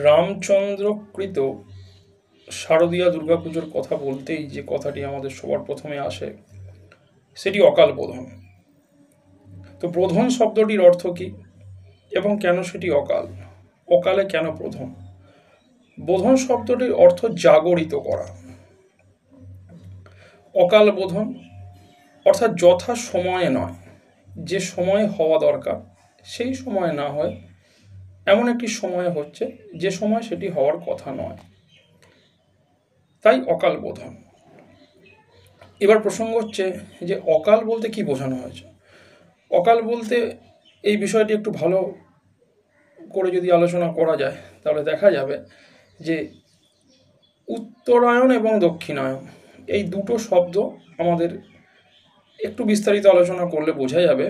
রামচন্দ্রকৃত শারদীয়া দুর্গাপুজোর কথা বলতেই যে কথাটি আমাদের সবার প্রথমে আসে সেটি অকাল বোধন। তো বোধন শব্দটির অর্থ কী এবং কেন সেটি অকাল, অকালে কেন প্রথম? বোধন শব্দটির অর্থ জাগরিত করা। অকাল বোধন অর্থাৎ যথা সময়ে নয়, যে সময়ে হওয়া দরকার সেই সময়ে না হয় এমন একটি সময় হচ্ছে যে সময় সেটি হওয়ার কথা নয়, তাই অকাল বোধন। এবার প্রসঙ্গ হচ্ছে যে অকাল বলতে কি বোঝানো হয়েছে। অকাল বলতে এই বিষয়টি একটু ভালো করে যদি আলোচনা করা যায় তাহলে দেখা যাবে যে উত্তরায়ণ এবং দক্ষিণায়ন এই দুটো শব্দ আমাদের একটু বিস্তারিত আলোচনা করলে বোঝা যাবে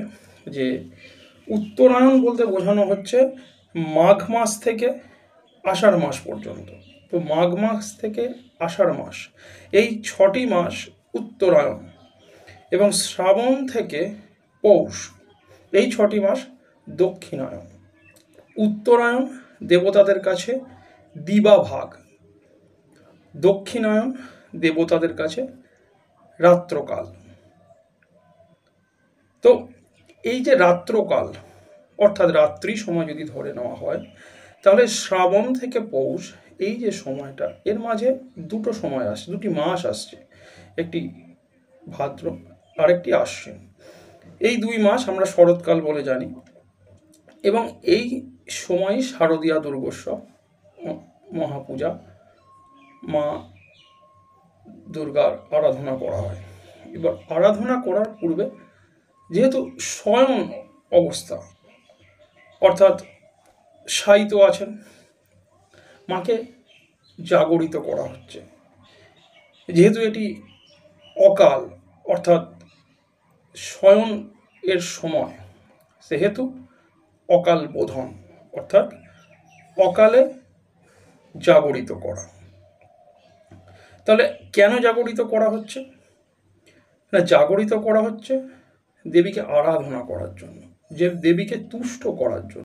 যে উত্তরায়ণ বলতে বোঝানো হচ্ছে মাঘ মাস থেকে আষাঢ় মাস পর্যন্ত। তো মাঘ মাস থেকে আষাঢ় মাস এই 6টি মাস উত্তরায়ণ, এবং শ্রাবণ থেকে পৌষ এই 6টি মাস দক্ষিণায়ন। উত্তরায়ণ দেবতাদের কাছে দিবাভাগ, দক্ষিণায়ন দেবতাদের কাছে রাত্রকাল। তো এই যে রাত্রকাল অর্থাৎ রাত্রি সময় যদি ধরে নেওয়া হয় তাহলে শ্রাবণ থেকে পৌষ এই যে সময়টা, এর মাঝে দুটো সময় আসছে, দুটি মাস আসছে, একটি ভাদ্র আর একটি আশ্বিন। এই 2 মাস আমরা শরৎকাল বলে জানি, এবং এই সময় শারদীয়া দুর্গোৎসব মহাপূজা মা দুর্গার আরাধনা করা হয়। এবার আরাধনা করার পূর্বে যেহেতু শয়ন অবস্থা অর্থাৎ শায়িত আছেন, মাকে জাগরিত করা হচ্ছে। যেহেতু এটি অকাল অর্থাৎ শয়ন এর সময়, সেহেতু অকাল বোধন অর্থাৎ অকালে জাগরিত করা। তাহলে কেন জাগরিত করা হচ্ছে না? জাগরিত করা হচ্ছে দেবীকে আরাধনা করার জন্য, যে দেবীকে তুষ্ট করার জন্য।